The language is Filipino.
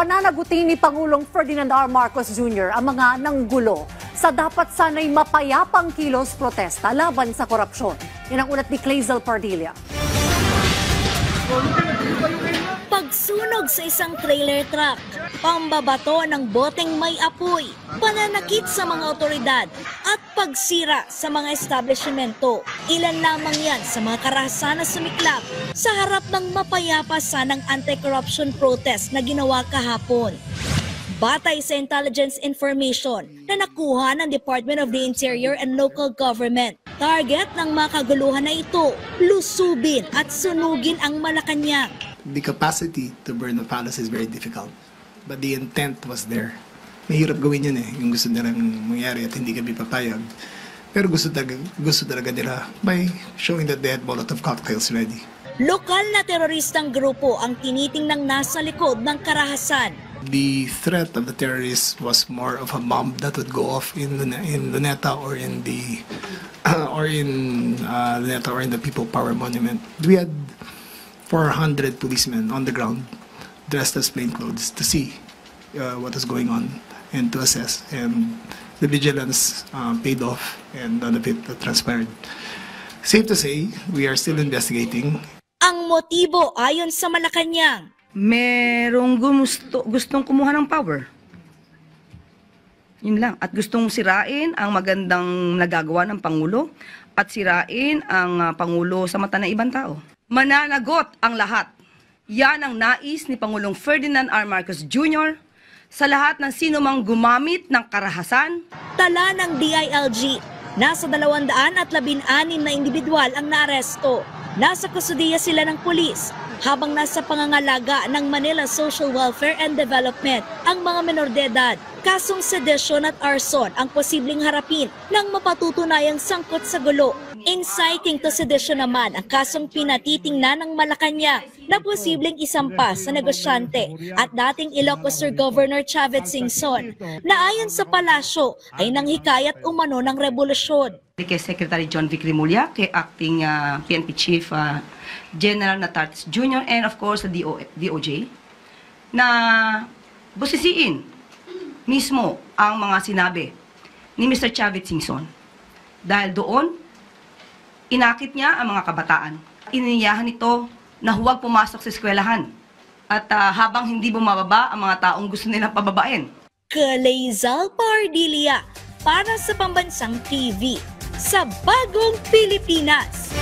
Pananagutin ni Pangulong Ferdinand R. Marcos Jr. ang mga nanggulo sa dapat sana'y mapayapang kilos protesta laban sa korupsyon. Yan ang ulat ni Clazel Pardilla. Pagsunog sa isang trailer truck, pambabato ng boteng may apoy, pananakit sa mga otoridad at pagsira sa mga establishmento. Ilan lamang yan sa mga karahasan na sumiklab sa harap ng mapayapa sanang anti-corruption protest na ginawa kahapon. Batay sa intelligence information na nakuha ng Department of the Interior and Local Government, target ng mga kaguluhan na ito, lusubin at sunugin ang Malacanang. The capacity to burn the palace is very difficult, but the intent was there. Mahirap gawin yun yung gusto nilang mangyari at hindi kami papayag. Pero gusto talaga nila by showing that they had Molotov cocktails ready. Lokal na teroristang grupo ang tinitingnang nasa likod ng karahasan. The threat of the terrorists was more of a bomb that would go off in Luneta or in the Luneta or in the People Power Monument. We had 400 policemen on the ground dressed as plainclothes to see what was going on and to assess. And the vigilance paid off and none of it transpired. Safe to say, we are still investigating. Ang motibo ayon sa Malacanang, merong gustong kumuha ng power. Yun lang. At gustong sirain ang magandang nagagawa ng Pangulo at sirain ang Pangulo sa mata ng ibang tao. Mananagot ang lahat. Yan ang nais ni Pangulong Ferdinand R. Marcos Jr. sa lahat ng sinumang gumamit ng karahasan. Tala ng DILG, nasa 216 na individual ang naaresto. Nasa kustudiya sila ng pulis, habang nasa pangangalaga ng Manila Social Welfare and Development ang mga menor de edad. Kasong sedition at arson ang posibleng harapin ng mapatutunayang sangkot sa gulo. Inciting to sedition naman ang kasong pinatitingnan ng Malacanang na posibleng isampa sa negosyante at dating Ilocos Sur Governor Chavez Singson na ayon sa palasyo ay nanghikayat umano ng revolusyon. Kay Secretary John Vic Rimulya, kay Acting PNP Chief General Natartes Jr. and of course the DOJ na busisiin mismo ang mga sinabi ni Mr. Chavez Singson. Dahil doon, inakit niya ang mga kabataan. Iniyahan ito na huwag pumasok sa eskwelahan at habang hindi bumababa ang mga taong gusto nilang pababain. Clazel Pardilla para sa Pambansang TV sa Bagong Pilipinas.